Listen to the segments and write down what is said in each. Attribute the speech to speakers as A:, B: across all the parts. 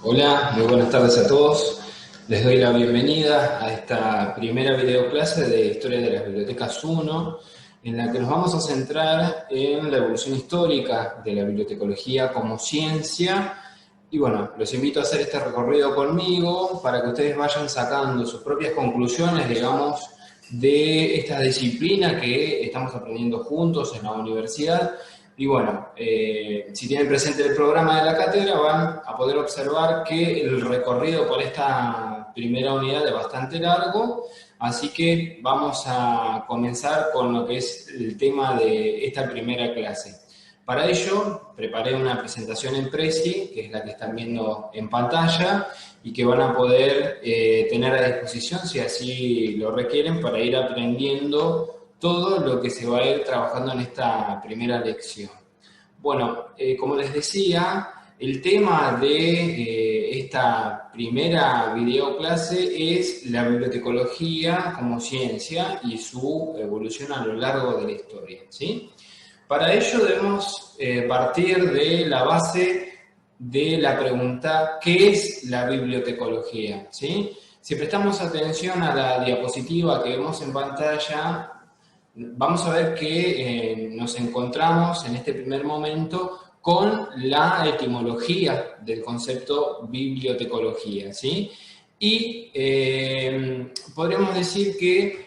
A: Hola, muy buenas tardes a todos. Les doy la bienvenida a esta primera videoclase de Historia de las Bibliotecas 1, en la que nos vamos a centrar en la evolución histórica de la bibliotecología como ciencia. Y bueno, los invito a hacer este recorrido conmigo para que ustedes vayan sacando sus propias conclusiones, digamos, de esta disciplina que estamos aprendiendo juntos en la universidad. Y bueno, si tienen presente el programa de la cátedra, van a poder observar que el recorrido por esta primera unidad es bastante largo, así que vamos a comenzar con lo que es el tema de esta primera clase. Para ello, preparé una presentación en Prezi, que es la que están viendo en pantalla, y que van a poder tener a disposición, si así lo requieren, para ir aprendiendo todo lo que se va a ir trabajando en esta primera lección. Bueno, como les decía, el tema de esta primera videoclase es la bibliotecología como ciencia y su evolución a lo largo de la historia, ¿sí? Para ello debemos partir de la base de la pregunta, ¿qué es la bibliotecología? ¿Sí? Si prestamos atención a la diapositiva que vemos en pantalla, vamos a ver que nos encontramos en este primer momento con la etimología del concepto bibliotecología, ¿sí? Y podríamos decir que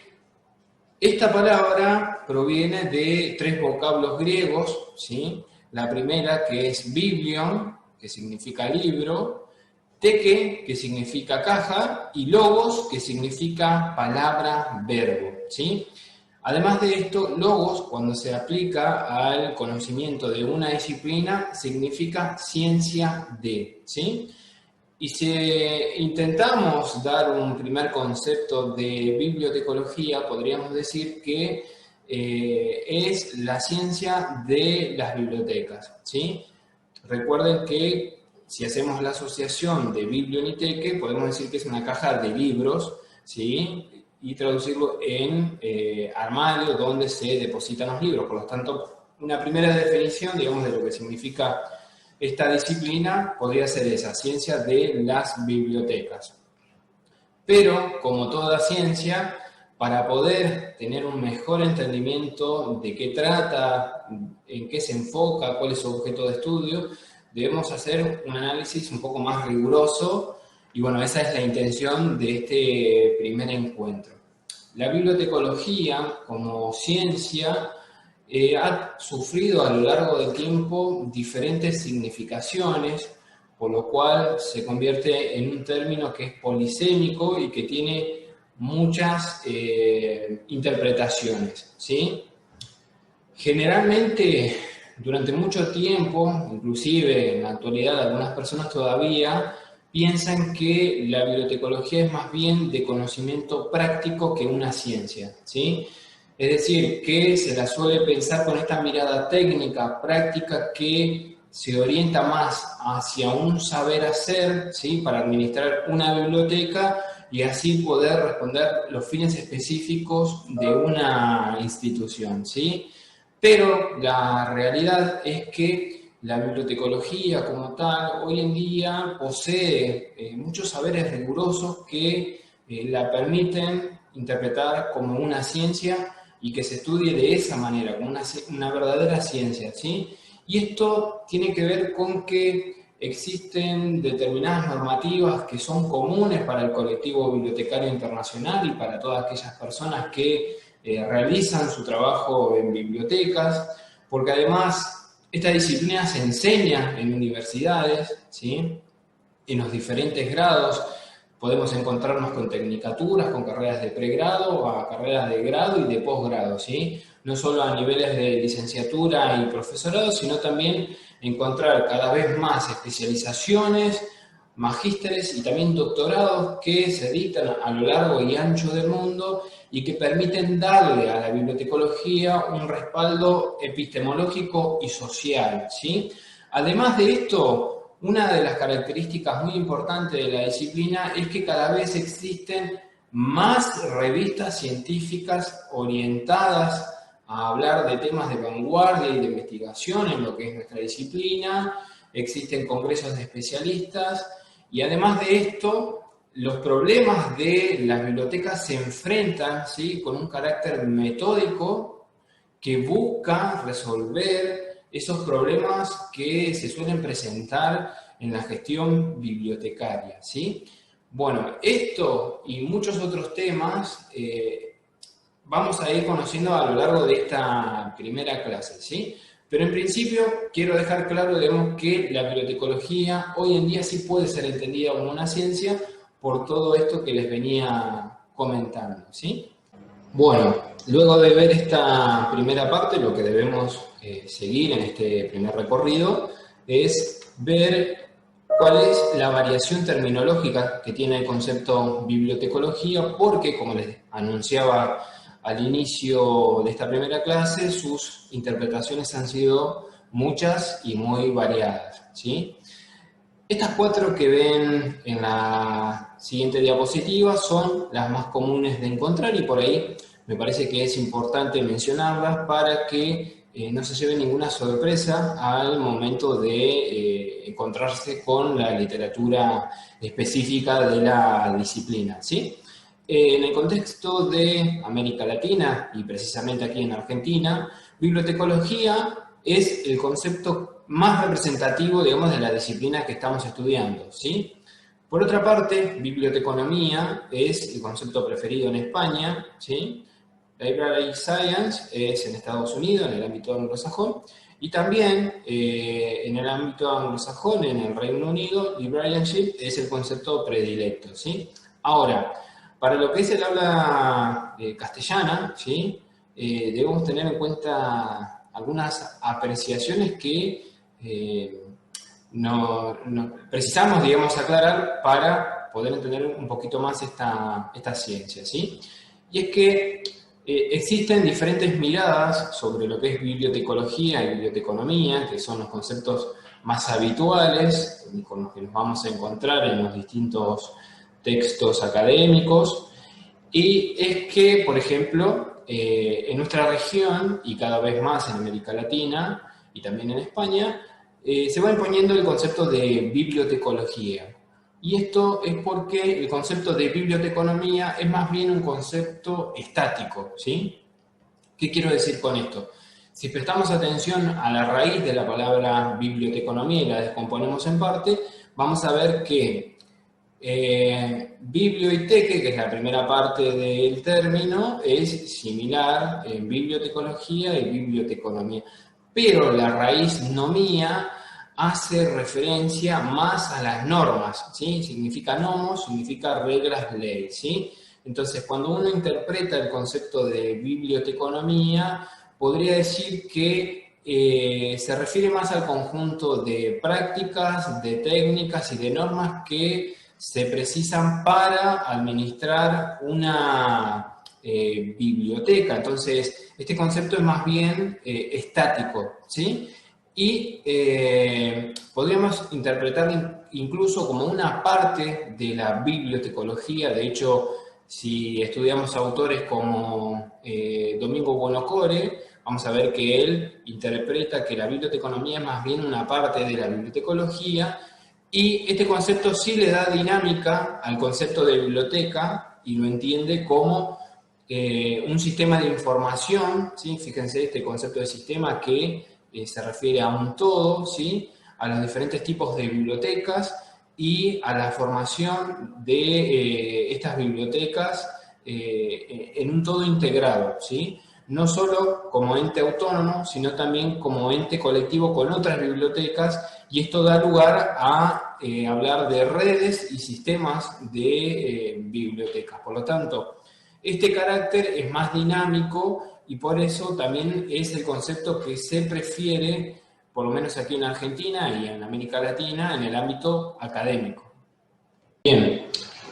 A: esta palabra proviene de tres vocablos griegos, ¿sí? La primera, que es biblion, que significa libro, teke, que significa caja, y logos, que significa palabra, verbo, ¿sí? Además de esto, logos, cuando se aplica al conocimiento de una disciplina, significa ciencia de, ¿sí? Y si intentamos dar un primer concepto de bibliotecología, podríamos decir que es la ciencia de las bibliotecas, ¿sí? Recuerden que si hacemos la asociación de biblion y teque, podemos decir que es una caja de libros, ¿sí? Y traducirlo en armario donde se depositan los libros. Por lo tanto, una primera definición, digamos, de lo que significa esta disciplina podría ser esa, ciencia de las bibliotecas. Pero, como toda ciencia, para poder tener un mejor entendimiento de qué trata, en qué se enfoca, cuál es su objeto de estudio, debemos hacer un análisis un poco más riguroso. Y bueno, esa es la intención de este primer encuentro. La bibliotecología como ciencia ha sufrido a lo largo del tiempo diferentes significaciones, por lo cual se convierte en un término que es polisémico y que tiene muchas interpretaciones, ¿sí? Generalmente, durante mucho tiempo, inclusive en la actualidad algunas personas todavía piensan que la bibliotecología es más bien de conocimiento práctico que una ciencia, ¿sí? Es decir, que se la suele pensar con esta mirada técnica, práctica, que se orienta más hacia un saber hacer, ¿sí? Para administrar una biblioteca y así poder responder los fines específicos de una institución, ¿sí? Pero la realidad es que la bibliotecología como tal hoy en día posee muchos saberes rigurosos que la permiten interpretar como una ciencia y que se estudie de esa manera, como una verdadera ciencia, ¿sí? Y esto tiene que ver con que existen determinadas normativas que son comunes para el colectivo bibliotecario internacional y para todas aquellas personas que realizan su trabajo en bibliotecas, porque además esta disciplina se enseña en universidades, ¿sí? En los diferentes grados. Podemos encontrarnos con tecnicaturas, con carreras de pregrado, a carreras de grado y de posgrado, ¿sí? No solo a niveles de licenciatura y profesorado, sino también encontrar cada vez más especializaciones, magísteres y también doctorados que se dictan a lo largo y ancho del mundo y que permiten darle a la bibliotecología un respaldo epistemológico y social, ¿sí? Además de esto, una de las características muy importantes de la disciplina es que cada vez existen más revistas científicas orientadas a hablar de temas de vanguardia y de investigación en lo que es nuestra disciplina, existen congresos de especialistas Y además de esto, los problemas de las bibliotecas se enfrentan, ¿sí?, con un carácter metódico que busca resolver esos problemas que se suelen presentar en la gestión bibliotecaria, ¿sí? Bueno, esto y muchos otros temas vamos a ir conociendo a lo largo de esta primera clase, ¿sí? Pero en principio quiero dejar claro, digamos, que la bibliotecología hoy en día sí puede ser entendida como una ciencia por todo esto que les venía comentando, ¿sí? Bueno, luego de ver esta primera parte, lo que debemos seguir en este primer recorrido es ver cuál es la variación terminológica que tiene el concepto bibliotecología, porque, como les anunciaba al inicio de esta primera clase, sus interpretaciones han sido muchas y muy variadas, ¿sí? Estas 4 que ven en la siguiente diapositiva son las más comunes de encontrar y por ahí me parece que es importante mencionarlas para que no se lleve ninguna sorpresa al momento de encontrarse con la literatura específica de la disciplina, ¿sí? En el contexto de América Latina y precisamente aquí en Argentina, bibliotecología es el concepto más representativo, digamos, de la disciplina que estamos estudiando, ¿sí? Por otra parte, biblioteconomía es el concepto preferido en España, ¿sí? Library Science es en Estados Unidos, en el ámbito anglosajón, y también en el ámbito anglosajón, en el Reino Unido, librarianship es el concepto predilecto, ¿sí? Ahora, para lo que es el habla castellana, ¿sí?, debemos tener en cuenta algunas apreciaciones que precisamos, digamos, aclarar para poder entender un poquito más esta ciencia, ¿sí? Y es que existen diferentes miradas sobre lo que es bibliotecología y biblioteconomía, que son los conceptos más habituales con los que nos vamos a encontrar en los distintos textos académicos, y es que, por ejemplo, en nuestra región, y cada vez más en América Latina, y también en España, se va imponiendo el concepto de bibliotecología. Y esto es porque el concepto de biblioteconomía es más bien un concepto estático, ¿sí? ¿Qué quiero decir con esto? Si prestamos atención a la raíz de la palabra biblioteconomía y la descomponemos en parte, vamos a ver que biblio y teque, que es la primera parte del término, es similar en bibliotecología y biblioteconomía. Pero la raíz nomía hace referencia más a las normas, ¿sí? Significa nomos, significa reglas, ley, ¿sí? Entonces, cuando uno interpreta el concepto de biblioteconomía, podría decir que se refiere más al conjunto de prácticas, de técnicas y de normas que se precisan para administrar una biblioteca. Entonces, este concepto es más bien estático, ¿sí? Y podríamos interpretarlo incluso como una parte de la bibliotecología. De hecho, si estudiamos autores como Domingo Buonocore, vamos a ver que él interpreta que la biblioteconomía es más bien una parte de la bibliotecología, y este concepto sí le da dinámica al concepto de biblioteca y lo entiende como un sistema de información, ¿sí? Fíjense este concepto de sistema que se refiere a un todo, ¿sí?, a los diferentes tipos de bibliotecas y a la formación de estas bibliotecas en un todo integrado, ¿sí? No solo como ente autónomo, sino también como ente colectivo con otras bibliotecas, y esto da lugar a hablar de redes y sistemas de bibliotecas. Por lo tanto, este carácter es más dinámico y por eso también es el concepto que se prefiere, por lo menos aquí en Argentina y en América Latina, en el ámbito académico. Bien,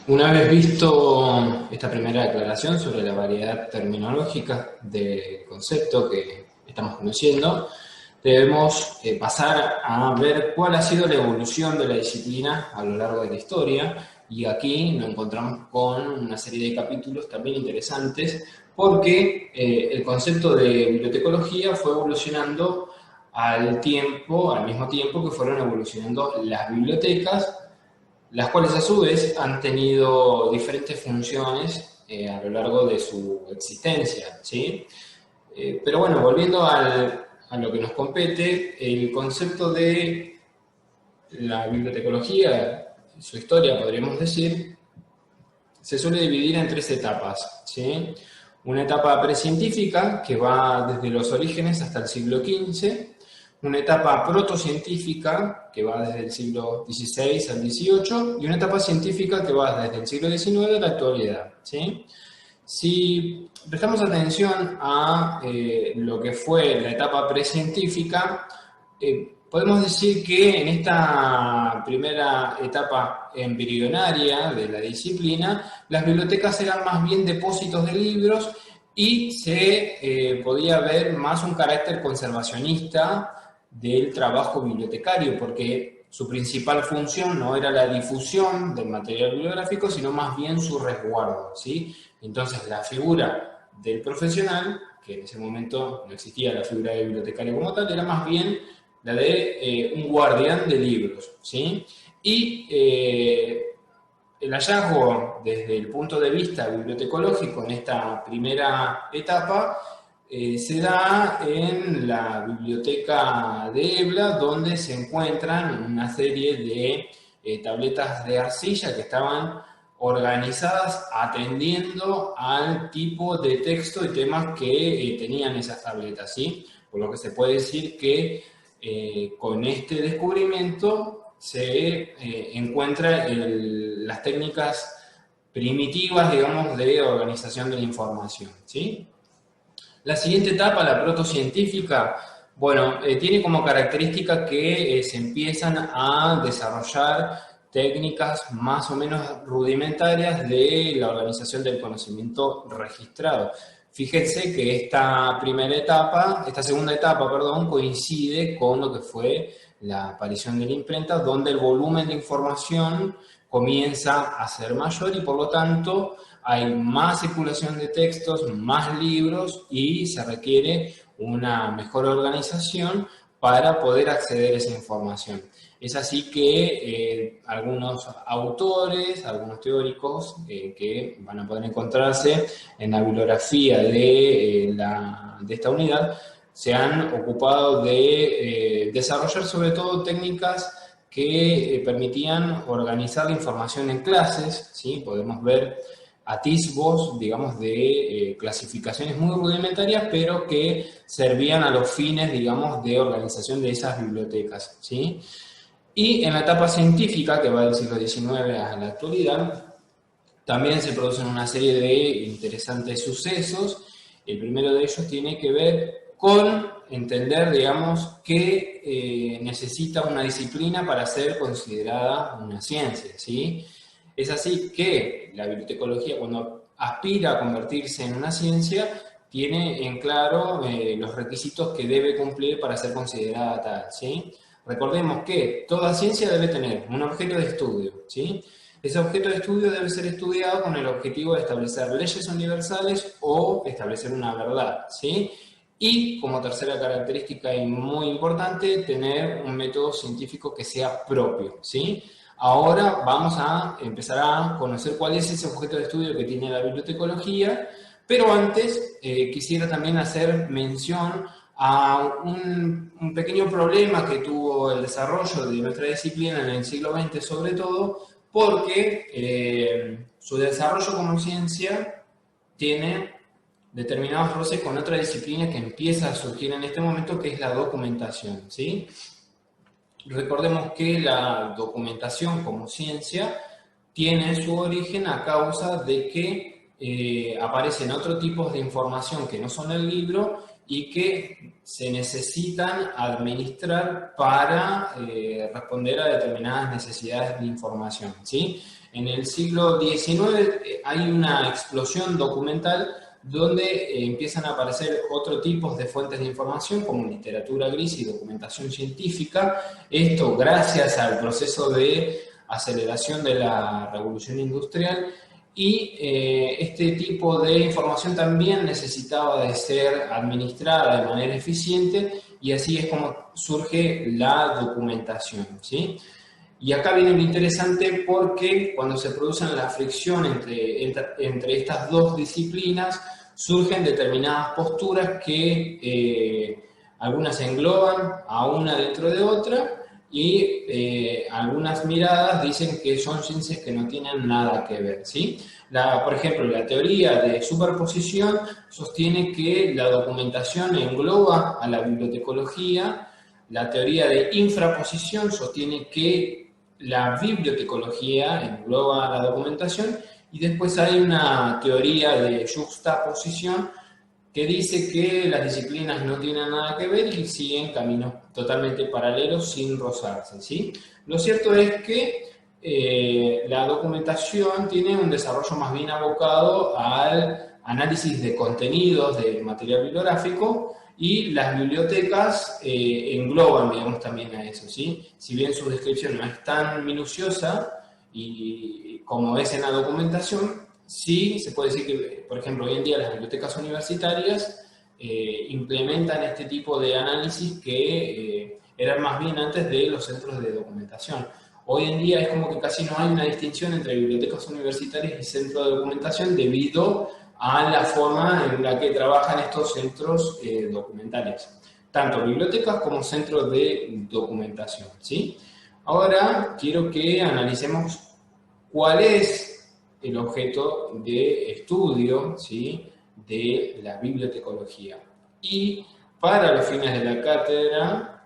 A: una vez visto esta primera declaración sobre la variedad terminológica del concepto que estamos conociendo, debemos pasar a ver cuál ha sido la evolución de la disciplina a lo largo de la historia, y aquí nos encontramos con una serie de capítulos también interesantes, porque el concepto de bibliotecología fue evolucionando al mismo tiempo que fueron evolucionando las bibliotecas, las cuales a su vez han tenido diferentes funciones a lo largo de su existencia, ¿sí? Pero bueno, volviendo a lo que nos compete, el concepto de la bibliotecología, su historia podríamos decir, se suele dividir en tres etapas, ¿sí? Una etapa precientífica que va desde los orígenes hasta el siglo XV, una etapa protocientífica que va desde el siglo XVI al XVIII y una etapa científica que va desde el siglo XIX a la actualidad, ¿sí? Si prestamos atención a lo que fue la etapa precientífica, podemos decir que en esta primera etapa embrionaria de la disciplina, las bibliotecas eran más bien depósitos de libros y se podía ver más un carácter conservacionista del trabajo bibliotecario, porque su principal función no era la difusión del material bibliográfico, sino más bien su resguardo, ¿sí? Entonces, la figura del profesional, que en ese momento no existía la figura de bibliotecario como tal, era más bien la de un guardián de libros, ¿sí? Y el hallazgo desde el punto de vista bibliotecológico en esta primera etapa se da en la biblioteca de Ebla, donde se encuentran una serie de tabletas de arcilla que estaban organizadas atendiendo al tipo de texto y temas que tenían esas tabletas, ¿sí? Por lo que se puede decir que con este descubrimiento se encuentran las técnicas primitivas, digamos, de organización de la información, ¿sí? La siguiente etapa, la protocientífica, bueno, tiene como característica que se empiezan a desarrollar técnicas más o menos rudimentarias de la organización del conocimiento registrado. Fíjense que esta segunda etapa, perdón, coincide con lo que fue la aparición de la imprenta, donde el volumen de información comienza a ser mayor y por lo tanto hay más circulación de textos, más libros y se requiere una mejor organización para poder acceder a esa información. Es así que algunos autores, algunos teóricos que van a poder encontrarse en la bibliografía de esta unidad se han ocupado de desarrollar sobre todo técnicas que permitían organizar la información en clases, ¿sí? Podemos ver atisbos, digamos, de clasificaciones muy rudimentarias, pero que servían a los fines, digamos, de organización de esas bibliotecas, ¿sí? Y en la etapa científica, que va del siglo XIX a la actualidad, también se producen una serie de interesantes sucesos. El primero de ellos tiene que ver con entender, digamos, que necesita una disciplina para ser considerada una ciencia, ¿sí? Es así que la bibliotecología, cuando aspira a convertirse en una ciencia, tiene en claro los requisitos que debe cumplir para ser considerada tal, ¿sí? Recordemos que toda ciencia debe tener un objeto de estudio, ¿sí? Ese objeto de estudio debe ser estudiado con el objetivo de establecer leyes universales o establecer una verdad, ¿sí? Y como tercera característica y muy importante, tener un método científico que sea propio, ¿sí? Ahora vamos a empezar a conocer cuál es ese objeto de estudio que tiene la bibliotecología, pero antes quisiera también hacer mención a un pequeño problema que tuvo el desarrollo de nuestra disciplina en el siglo XX sobre todo, porque su desarrollo como ciencia tiene determinados roces con otra disciplina que empieza a surgir en este momento, que es la documentación, ¿sí? Recordemos que la documentación como ciencia tiene su origen a causa de que aparecen otros tipos de información que no son el libro y que se necesitan administrar para responder a determinadas necesidades de información, ¿sí? En el siglo XIX hay una explosión documental donde empiezan a aparecer otros tipos de fuentes de información como literatura gris y documentación científica. Esto gracias al proceso de aceleración de la revolución industrial y este tipo de información también necesitaba de ser administrada de manera eficiente y así es como surge la documentación, ¿sí? Y acá viene lo interesante porque cuando se produce la fricción entre estas dos disciplinas, surgen determinadas posturas que algunas engloban a una dentro de otra y algunas miradas dicen que son ciencias que no tienen nada que ver, ¿sí? Por ejemplo, la teoría de superposición sostiene que la documentación engloba a la bibliotecología. La teoría de infraposición sostiene que la bibliotecología engloba la documentación, y después hay una teoría de juxtaposición que dice que las disciplinas no tienen nada que ver y siguen caminos totalmente paralelos sin rozarse, ¿sí? Lo cierto es que la documentación tiene un desarrollo más bien abocado al análisis de contenidos del material bibliográfico, y las bibliotecas engloban, digamos, también a eso, ¿sí? Si bien su descripción no es tan minuciosa como es en la documentación, sí se puede decir que, por ejemplo, hoy en día las bibliotecas universitarias implementan este tipo de análisis que eran más bien antes de los centros de documentación. Hoy en día es como que casi no hay una distinción entre bibliotecas universitarias y centros de documentación debido a la forma en la que trabajan estos centros documentales, tanto bibliotecas como centros de documentación, ¿sí? Ahora quiero que analicemos cuál es el objeto de estudio, ¿sí?, de la bibliotecología. Y para los fines de la cátedra,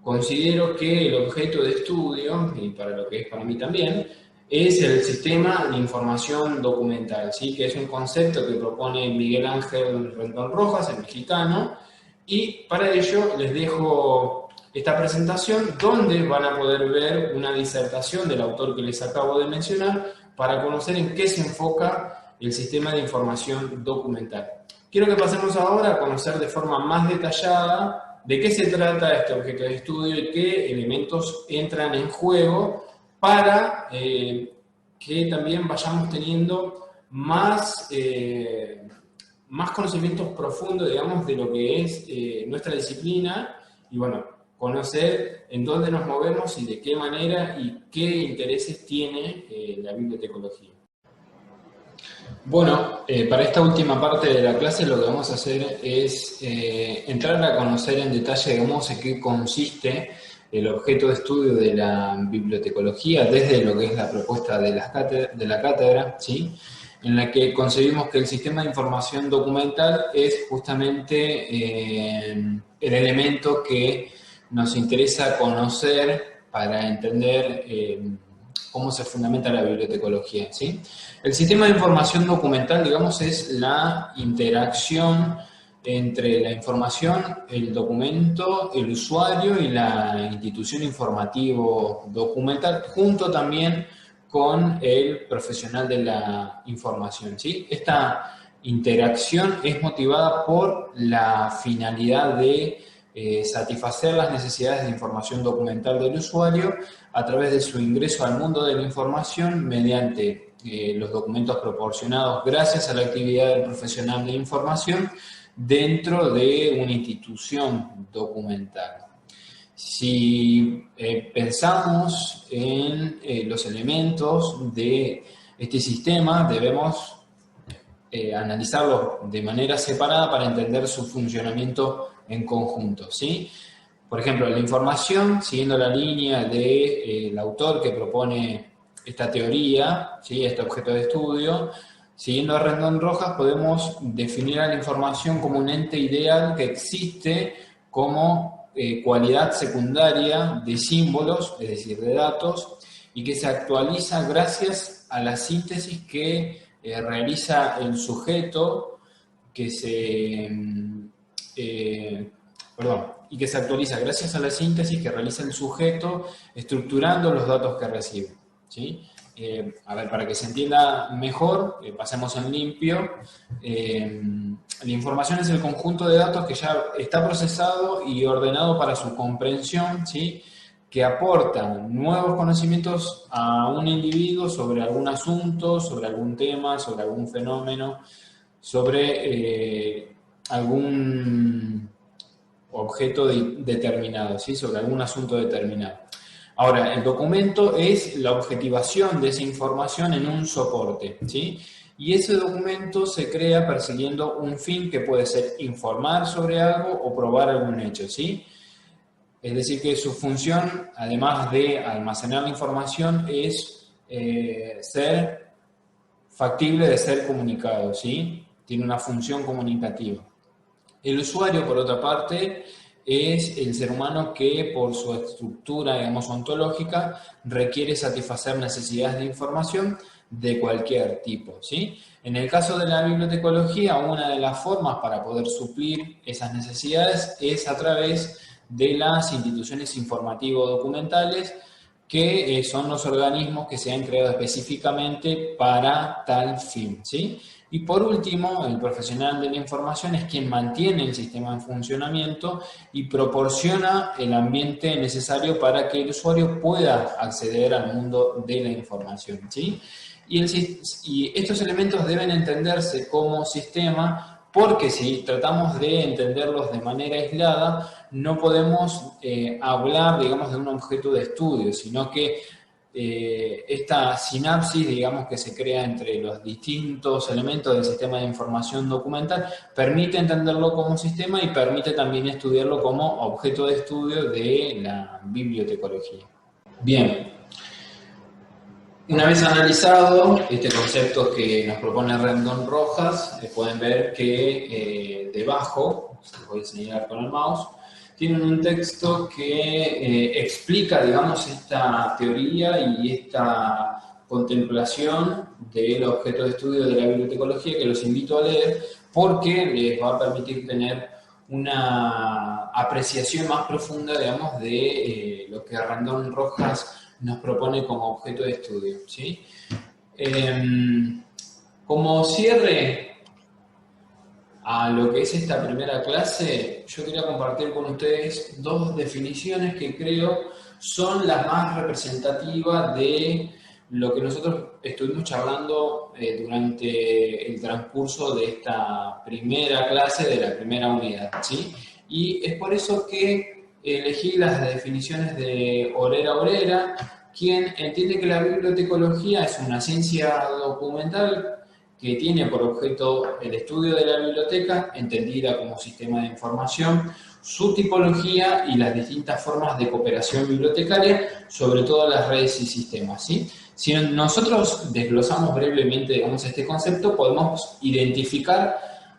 A: considero que el objeto de estudio, y para lo que es para mí también, es el sistema de información documental, ¿sí?, que es un concepto que propone Miguel Ángel Rendón Rojas, el mexicano, y para ello les dejo esta presentación donde van a poder ver una disertación del autor que les acabo de mencionar para conocer en qué se enfoca el sistema de información documental. Quiero que pasemos ahora a conocer de forma más detallada de qué se trata este objeto de estudio y qué elementos entran en juego para que también vayamos teniendo más conocimientos profundos, digamos, de lo que es nuestra disciplina, y bueno, conocer en dónde nos movemos y de qué manera y qué intereses tiene la bibliotecología. Bueno, para esta última parte de la clase lo que vamos a hacer es entrar a conocer en detalle, digamos, en qué consiste el objeto de estudio de la bibliotecología desde lo que es la propuesta de la cátedra, ¿sí?, en la que concebimos que el sistema de información documental es justamente el elemento que nos interesa conocer para entender cómo se fundamenta la bibliotecología, ¿sí? El sistema de información documental, digamos, es la interacción entre la información, el documento, el usuario y la institución informativo documental, junto también con el profesional de la información, ¿sí? Esta interacción es motivada por la finalidad de satisfacer las necesidades de información documental del usuario a través de su ingreso al mundo de la información mediante los documentos proporcionados gracias a la actividad del profesional de información dentro de una institución documental. Si pensamos en los elementos de este sistema, debemos analizarlos de manera separada para entender su funcionamiento en conjunto, ¿sí? Por ejemplo, la información, siguiendo la línea del autor que propone esta teoría, ¿sí?, este objeto de estudio, siguiendo a Rendón Rojas, podemos definir a la información como un ente ideal que existe como cualidad secundaria de símbolos, es decir, de datos, y que se actualiza gracias a la síntesis que realiza el sujeto y que se actualiza gracias a la síntesis que realiza el sujeto estructurando los datos que recibe, ¿sí? A ver, para que se entienda mejor, pasemos en limpio. La información es el conjunto de datos que ya está procesado y ordenado para su comprensión, ¿sí?, que aportan nuevos conocimientos a un individuo sobre algún asunto, sobre algún tema, sobre algún fenómeno, sobre algún objeto determinado, ¿sí?, sobre algún asunto determinado. Ahora, el documento es la objetivación de esa información en un soporte, ¿sí? Y ese documento se crea persiguiendo un fin que puede ser informar sobre algo o probar algún hecho, ¿sí? Es decir, que su función, además de almacenar la información, es ser factible de ser comunicado, ¿sí? Tiene una función comunicativa. El usuario, por otra parte, es el ser humano que, por su estructura, digamos, ontológica, requiere satisfacer necesidades de información de cualquier tipo, ¿sí? En el caso de la bibliotecología, una de las formas para poder suplir esas necesidades es a través de las instituciones informativo-documentales, que son los organismos que se han creado específicamente para tal fin, ¿sí? Y por último, el profesional de la información es quien mantiene el sistema en funcionamiento y proporciona el ambiente necesario para que el usuario pueda acceder al mundo de la información, ¿sí? Y estos elementos deben entenderse como sistema, porque si tratamos de entenderlos de manera aislada, no podemos hablar, digamos, de un objeto de estudio, sino que esta sinapsis, digamos, que se crea entre los distintos elementos del sistema de información documental, permite entenderlo como sistema y permite también estudiarlo como objeto de estudio de la bibliotecología. Bien, una vez analizado este concepto que nos propone Rendón Rojas, pueden ver que debajo, les voy a señalar con el mouse, tienen un texto que explica, digamos, esta teoría y esta contemplación del objeto de estudio de la bibliotecología, que los invito a leer porque les va a permitir tener una apreciación más profunda, digamos, de lo que Rendón Rojas nos propone como objeto de estudio, ¿sí? Como cierre a lo que es esta primera clase, yo quería compartir con ustedes dos definiciones que creo son las más representativas de lo que nosotros estuvimos charlando durante el transcurso de esta primera clase, de la primera unidad, ¿sí? Y es por eso que elegí las definiciones de Obrera Obrera, quien entiende que la bibliotecología es una ciencia documental que tiene por objeto el estudio de la biblioteca, entendida como sistema de información, su tipología y las distintas formas de cooperación bibliotecaria, sobre todo las redes y sistemas, ¿sí? Si nosotros desglosamos brevemente, digamos, este concepto, podemos identificar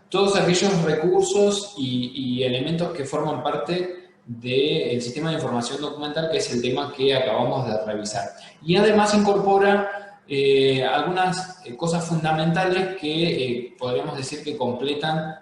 A: todos aquellos recursos y elementos que forman parte del sistema de información documental, que es el tema que acabamos de revisar. Y además incorpora algunas cosas fundamentales que podríamos decir que completan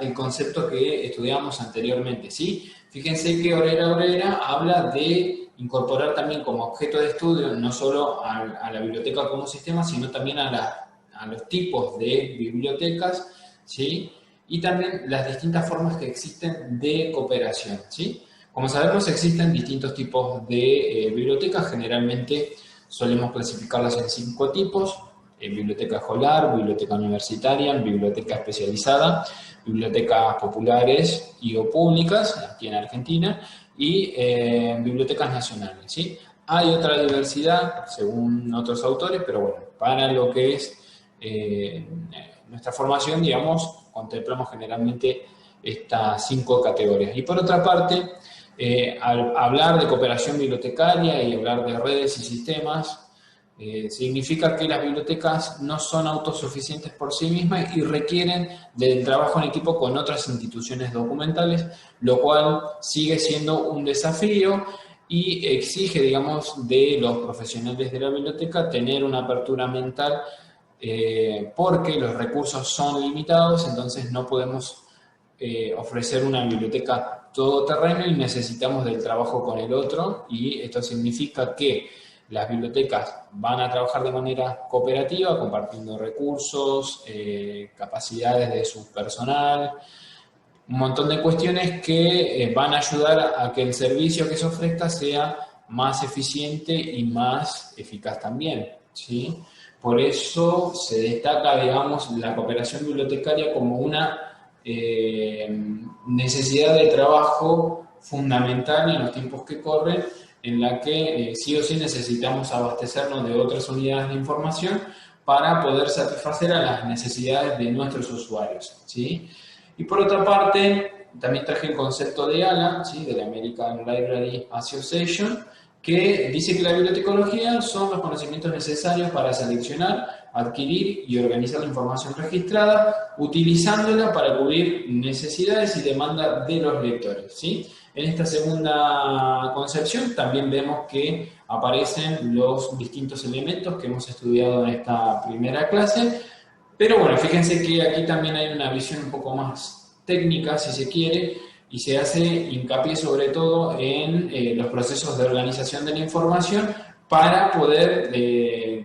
A: el concepto que estudiamos anteriormente, ¿sí? Fíjense que Obrera Obrera habla de incorporar también como objeto de estudio no solo a la biblioteca como sistema, sino también a los tipos de bibliotecas, ¿sí? Y también las distintas formas que existen de cooperación, ¿sí? Como sabemos, existen distintos tipos de bibliotecas. Generalmente solemos clasificarlas en 5 tipos: biblioteca escolar, biblioteca universitaria, biblioteca especializada, bibliotecas populares y o públicas, aquí en Argentina, y bibliotecas nacionales, ¿sí? Hay otra diversidad, según otros autores, pero bueno, para lo que es nuestra formación, digamos, contemplamos generalmente estas 5 categorías. Y por otra parte, al hablar de cooperación bibliotecaria y hablar de redes y sistemas, significa que las bibliotecas no son autosuficientes por sí mismas y requieren del trabajo en equipo con otras instituciones documentales, lo cual sigue siendo un desafío y exige, digamos, de los profesionales de la biblioteca tener una apertura mental, porque los recursos son limitados, entonces no podemos ofrecer una biblioteca todoterreno y necesitamos del trabajo con el otro, y esto significa que las bibliotecas van a trabajar de manera cooperativa, compartiendo recursos, capacidades de su personal, un montón de cuestiones que van a ayudar a que el servicio que se ofrezca sea más eficiente y más eficaz también, ¿sí? Por eso se destaca, digamos, la cooperación bibliotecaria como una necesidad de trabajo fundamental en los tiempos que corren, en la que sí o sí necesitamos abastecernos de otras unidades de información para poder satisfacer a las necesidades de nuestros usuarios, ¿sí? Y por otra parte, también traje el concepto de ALA, ¿sí? De la American Library Association, que dice que la bibliotecología son los conocimientos necesarios para seleccionar, adquirir y organizar la información registrada, utilizándola para cubrir necesidades y demandas de los lectores, ¿sí? En esta segunda concepción también vemos que aparecen los distintos elementos que hemos estudiado en esta primera clase, pero bueno, fíjense que aquí también hay una visión un poco más técnica, si se quiere, y se hace hincapié sobre todo en los procesos de organización de la información para poder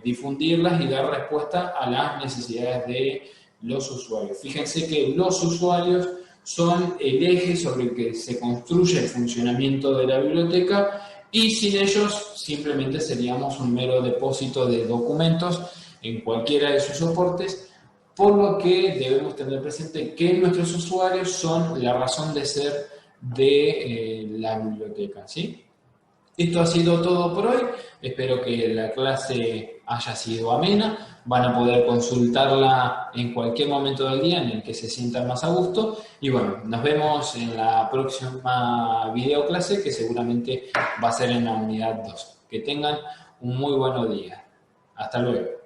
A: difundirlas y dar respuesta a las necesidades de los usuarios. Fíjense que los usuarios son el eje sobre el que se construye el funcionamiento de la biblioteca y sin ellos simplemente seríamos un mero depósito de documentos en cualquiera de sus soportes, por lo que debemos tener presente que nuestros usuarios son la razón de ser de la biblioteca, ¿sí? Esto ha sido todo por hoy. Espero que la clase haya sido amena. Van a poder consultarla en cualquier momento del día en el que se sientan más a gusto. Y bueno, nos vemos en la próxima videoclase, que seguramente va a ser en la unidad 2. Que tengan un muy buen día. Hasta luego.